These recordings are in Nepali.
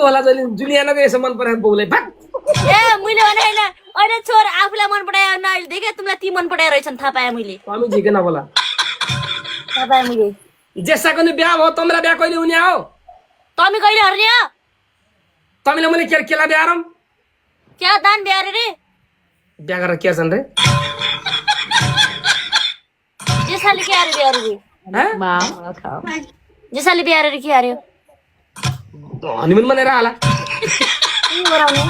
को होला जहिले जुलियानाको यसो मन परायो बौले भाग ए मैले भने हैन अहिले छोर आफुलाई मन परायो न अहिले देखे तिमीलाई ती मन परायो रहेछन् थाहा पाए मैले हामी झिके नबोला थाहा पाए मैले जेसाको नि बिहा हो तमरा बिहा कहिले हुने हो तमी कहिले हर्ने हो तमीले मैले केला बिहा गरम क्या दान बिहा रे बिहा गरेर के छन् रे जेसाले के आरे बिहा रे जेसाले बिहा रे के आर्यो हनीमुन मनाएर आला के गराउने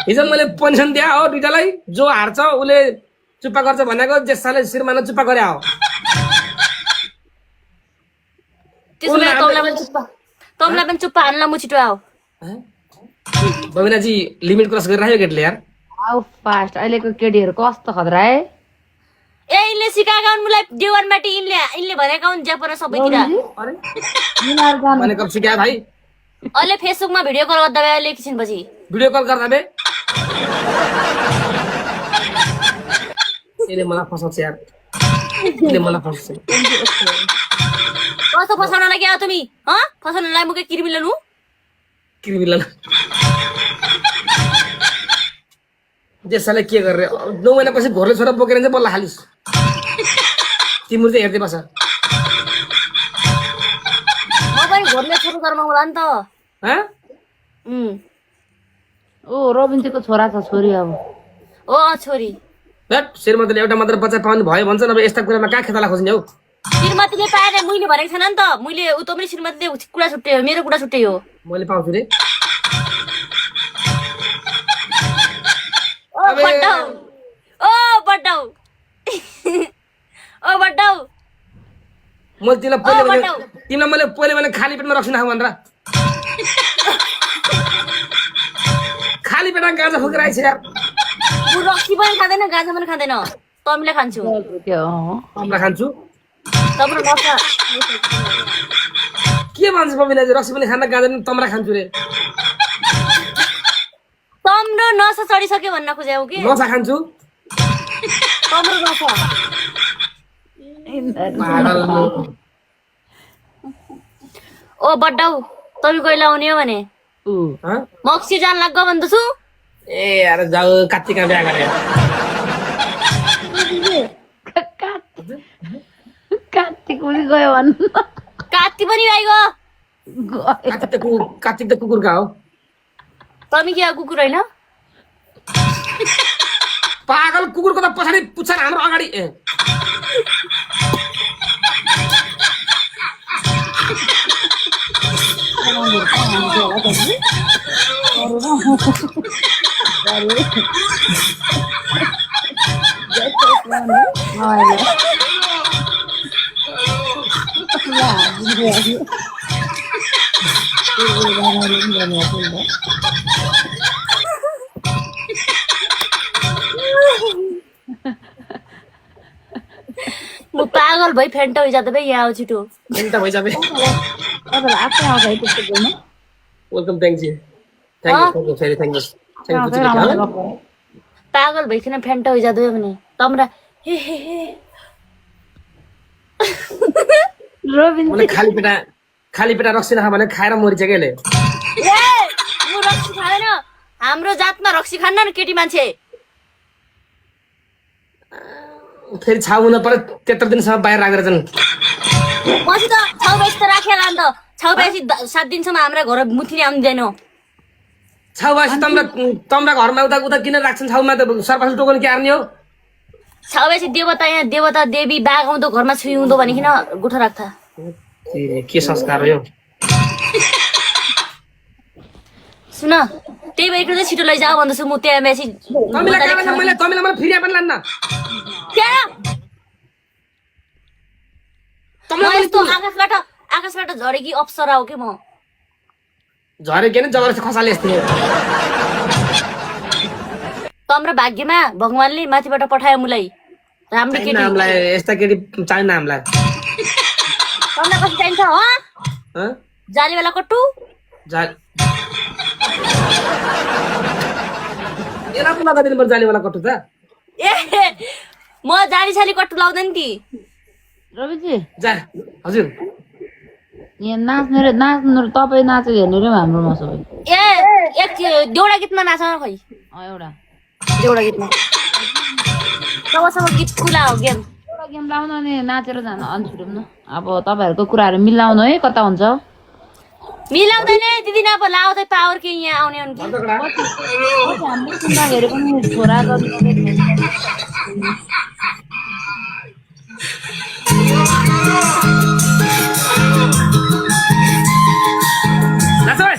हिजो मैले पेन्सन दिए हो दुइटालाई जो हार्छ उले चुप्पा गर्छ भनेको जेसाले श्रीमान चुप्पा गरे हो त्यसले तमला पनि चुप्पा हान्ला मु छिटो आऊ बबिनाजी लिमिट क्रस गरिराख्यो केटले यार आउ फास्ट अहिलेको केटीहरू कस्तो खतरा है ए इनले सिकाएका हुन् मलाई देवानबाट इनले भनेका हुन् ज्यापर सबैतिर अरे भने कब सिकायो भाइ अहिले फेसबुकमा भिडियो कल गर्दा भए अहिले एकछिनपछि भिडियो कल गर्दा बे यसले मलाई फसाउँछ यार यसले मलाई फसाउँछ कस्तो फसाउन लागि आयो तिमी फसाउनलाई मुके किरमिलन हु किरमिलन जेसाले के गरे 9 महिनापछि घरले छोरा बोकेर चाहिँ बल्ल हालिस तिम्रो चाहिँ हेर्दै बस म पनि घरले छोरो घरमा होला नि त ओ रबिन्जीको छोरा छ छोरी अब ओ छोरी बट श्रीमतीले एउटा मात्र बच्चा पाउनु भयो भन्छ अब यस्ता कुरामा कहाँ खेताला खोज्ने हो श्रीमतीले पाएर मैले भनेको छैन नि त मैले उ त पनि श्रीमतीले कुरा छुट्टै हो मेरो कुरा छुट्टै हो मैले पाउँछु रे ओ बड्डाउ ओ बड्डाउ मैले तिमीलाई मैले पहिले भने खाली पेटमा रक्सी नखाऊ भनेर खाली पेटमा गाजा फुकेर आइछ यार उ रक्सी पनि खाँदैन गाजा पनि खाँदैन तमीले खान्छु अमला खान्छु तम्रो नसा के भन्छ बबिनाजी रक्सी पनि खाँदा गाजा पनि तमरा खान्छु रे तम्रो नसा चढिसक्यो भन्न खोजेऊ कि नसा खान्छु तम्रो नसा ओ बड्डाउ तमी कहिले आउने हो भने मक्सी जान लाग्यो भन्दैछु ए यार जाऊ कात्तिका बिहा गरे कार्तिक पनि गयो भन्नु कात्ति पनि आइगयो कार्तिक त कुकुरका हो तमी के कुकुर होइन पागल कुकुरको त पछाडि पुच्छर हाम्रो अगाडि म पागल भई फेन्टा भइजाँदा भाइ यहाँ आऊ छिटो फेन्टा भइजाबे तपाईँलाई आफ्नै आउँछ है त्यस्तो गर्नु welcome thank you thank you पागल भइकन फेन्टा भइजाँदो भने तम्रा हे हे हे रबिन खाली पेटा रक्सी नखा भने खाएर मरिन्छ के ले म रक्सी खाँदैन हाम्रो जातमा रक्सी खान्न न केटी मान्छे फेरि छाउ हुन पर्यो त्यत्रो दिनसम्म बाहिर राखेर छन् पछि त छाउ बेसी त राखेर अन्त छाउ बेसी 7 दिनसम्म हाम्रो घर मुथिने आउँदैन छाउ बासी तम्रा घरमा उता किन राख्छन् छाउमा त सरपास टोकन के आर्ने हो छाउ बेसी देवता यहाँ देवता देवी बाघ आउँदो घरमा छुइउँदो भनिकन गोठा राख्था के संस्कार हो यो सुन त्यही भएर चाहिँ छिटो लैजाऊ भन्दैछु म त्यहाँ बेसी तमीलाई फेरि पनि लान्न आकाशबाट झरेकी अप्सरा हो कि म झरे के जबरजस्ती खसाले यस्तै तम्रो भाग्यमा भगवानले माथिबाट पठायो मुलाई राम्रो केटी नामलाई यस्ता केटी चाहिन्न हामीलाई तँलाई कति चाहिन्छ हो जाली वाला कट्टु एला पो लगादिनु पर्छ जाली वाला कट्टु त ए म जाली छाली कट्टु लाउँदैन ती रविजी जा हजुर यहाँ नाच्ने रे नाच्नु रे तपाईँ नाचेको हेर्नु रे हाम्रोमा सबै ए एक देउडा गीतमा नाच न खै एउटा देउडा गीतमा सबैसँग गीत खुला हो गेम एउटा गेम लाउनु अनि नाचेर जानु अनि छुट्यौँ न अब तपाईँहरूको कुराहरू मिलाउनु है कता हुन्छ मिलाउँदैन दिदी अब लाउँदै पावर के यहाँ आउने हो कि हामीले सुन्दाखेरि पनि छोरा नाच ओए।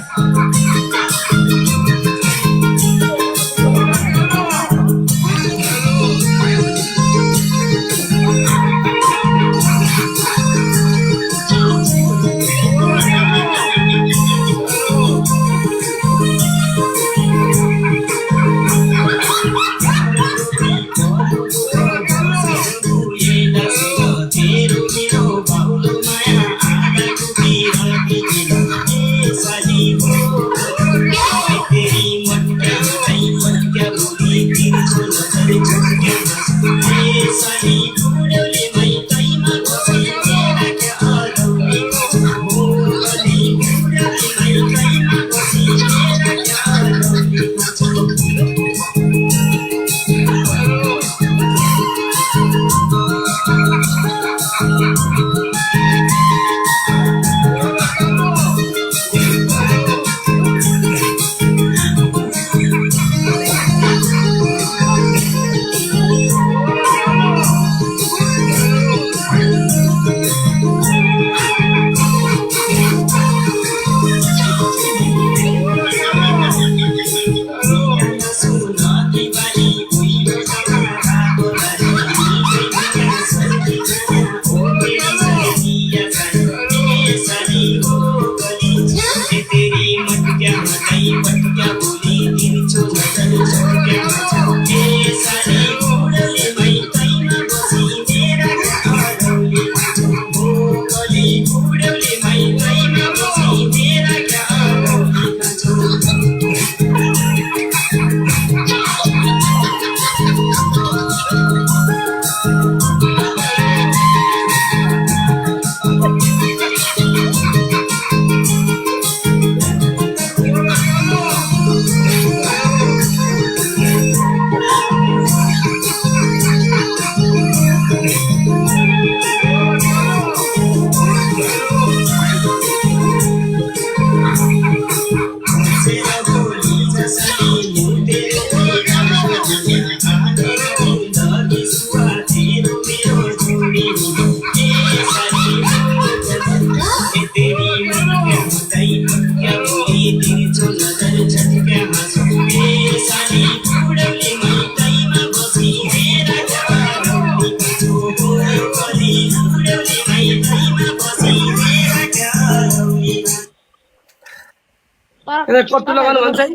कट्टु लगाउनु भन्छ है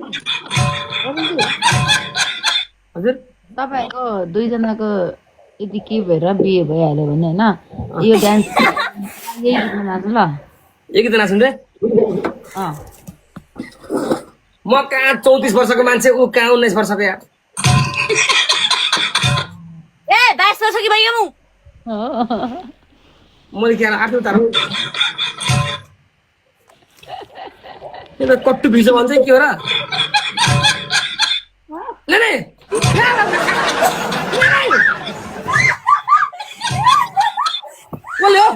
हजुर तपाईँको दुईजनाको यदि के भएर बिहे भइहाल्यो भने होइन यो डान्स यही गीतमा नाच्नु ल एक गीत नाच्नु रे म कहाँ 34 वर्षको मान्छे ऊ कहाँ 19 वर्षको यार ए 22 वर्ष कि भइयो मैले के आफै उतार यो त कट्टु भिजो भन्छ के हो र ले ले बोल्यो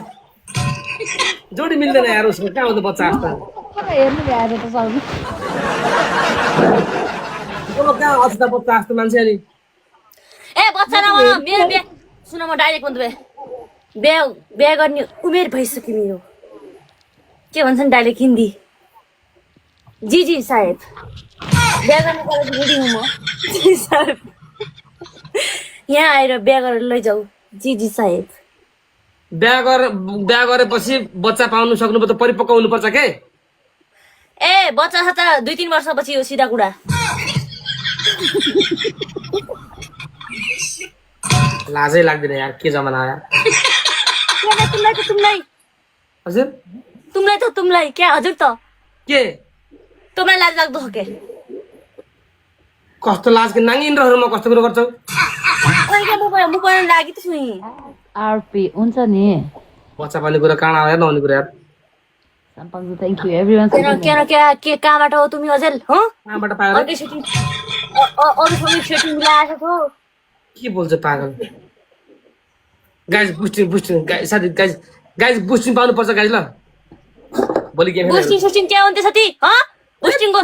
जोडी मिल्दैन यार उसको कहाँ आउँछ बच्चा जस्तो हेर्नु भ्याएर त सक्नु कहाँ आउँछ त बच्चा जस्तो मान्छे अलि ए बच्चा नभन मेरो बिहे सुन म डाइरेक्ट भन्छु बिहे गर्ने उमेर भइसक्यो मेरो के भन्छ नि डाइरेक्ट हिन्दी जी साहेब बिहे गर्ने कलेज बुढी हुँ म जी साहेब यहाँ आएर बिहे गरेर लैजाऊ जी साहेब बिहा गरेपछि बच्चा पाउनु सक्नु त परिपक्व हुनुपर्छ के ए बच्चा छ त 2-3 वर्षपछि हो सिधा कुरा लाजै लाग्दैन यार के जमाना यार तुमलाई हजुर तुमलाई क्या हजुर त के तुमलाई लाज लाग्दो हो के कस्तो लाज के नाङ्गिन रहनु म कस्तो कुरो गर्छौ म गर्न लागि त छु आरपी हुन्छ नि बच्चा पाउने कुरा काँडा आयो नहुने कुरा यार साम्पाङजू थ्याङ्क यू एभ्रिवान के कहाँबाट हो तिमी अझै हो कहाँबाट पागल अर्कै सेटिङ अरू सबै सेटिङ मिलाएको छौ के बोल्छ पागल गाइज बुस्टिङ साथी गाइज बुस्टिङ पाउनु पर्छ गाइज ल भोलि गेम बुस्टिङ सुस्टिङ के हुन्थ्यो साथी बुस्टिङको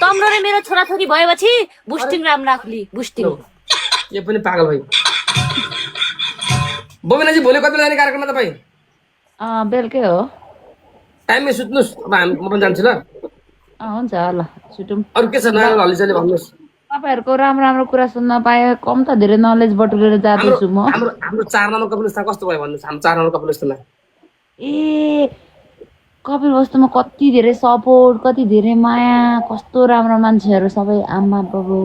तम्रो रे मेरो छोराछोरी भएपछि बुस्टिङ राम्रो राख्ली बुस्टिङ यो पनि पागल भाइ बबिनाजी भोलि कति बेला जाने कार्यक्रममा तपाईँ बेलुकै हो टाइममै सुत्नुहोस् अब म पनि जान्छु ल हुन्छ ल छुटौँ अरू के छ नयाँ हलिचली भन्नुहोस् तपाईँहरूको राम्रो राम्रो कुरा सुन्न पाएँ कम त धेरै नलेज बटुलेर जाँदैछु म हाम्रो 4 नम्बर कपिल स्थान कस्तो भयो भन्नुहोस् हाम्रो 4 नम्बर कपिल स्थानमा ए कपिल वस्तुमा कति धेरै सपोर्ट कति धेरै माया कस्तो राम्रो मान्छेहरू सबै आमा बाबु